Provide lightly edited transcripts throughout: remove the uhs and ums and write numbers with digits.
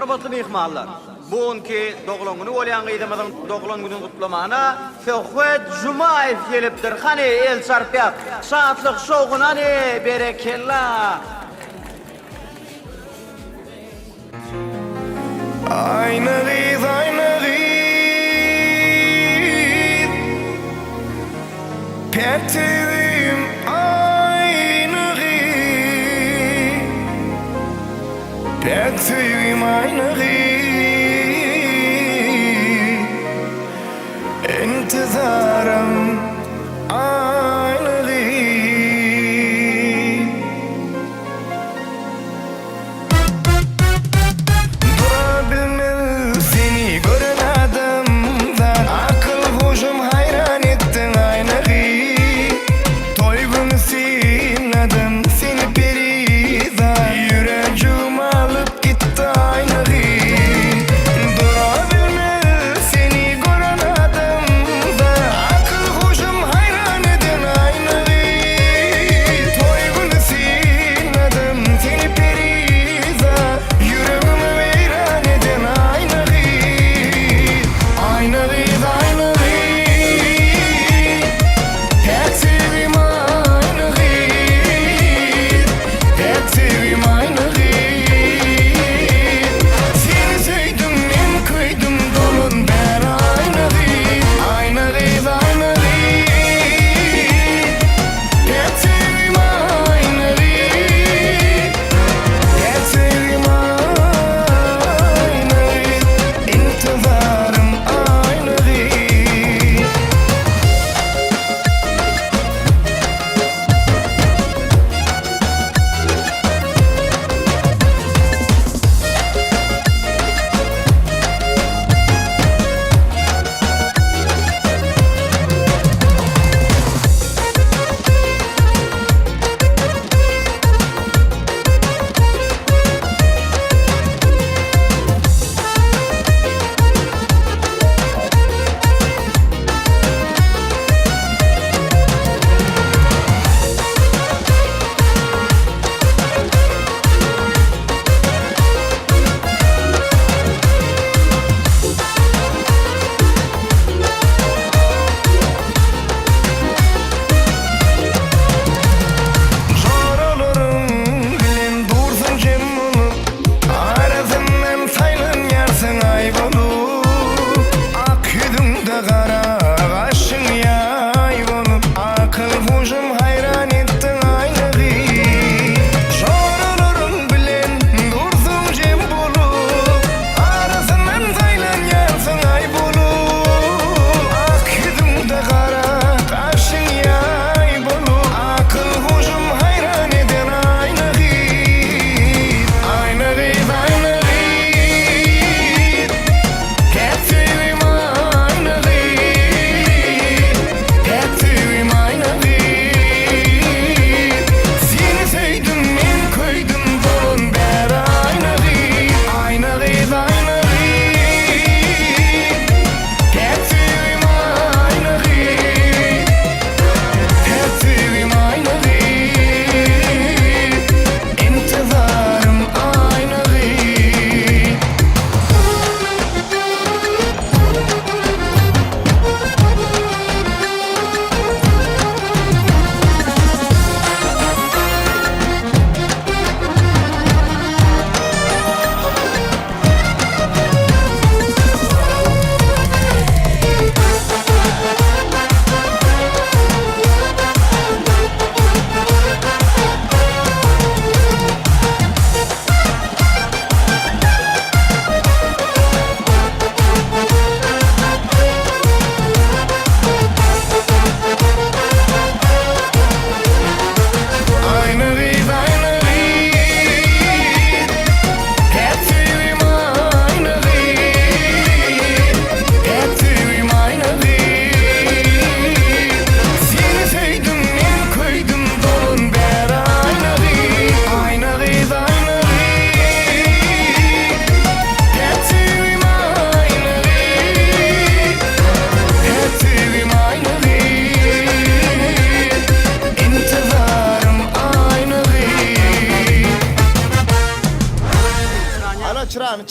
hormatly mehmanlar. Bugünkü doğulan günü bolýan gydymyzyň doğulan gününi gutlamana Ferhat Jumayev gelipdir. Hani el sarpýat. Saatlyk şowguna ne berekella. Aynı giz, aynı giz Pertevim aynı giz Pertevim aynı giz İntizarım aynı giz Durabilmez seni gören adamlar Akıl huşum hayran ettin aynı giz Toygun sinadın seni perizan Yüreğim alıp gitti aynı giz Durabilmez seni gören adamlar Akıl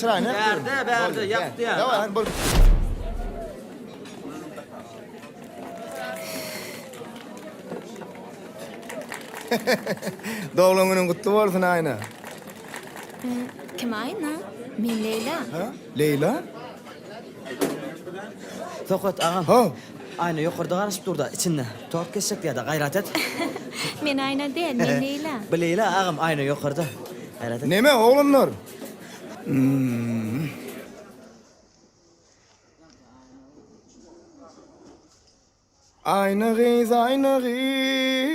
çırağını yak. Berdi, yaptı ya. Devam, bur. Doğum günün kutlu olsun Ayna. Kim Ayna? Men Leyla. Ha? Leyla? Tokat ağam. Ha? Ayna yukarıda karışıp durdu içinde. Tokat kesecek diye de gayret et. Men Ayna değil, men Leyla. Bu Leyla ağam ayna yukarıda. Gayret et. Neme oğlunlar? Ayna giz, ayna giz.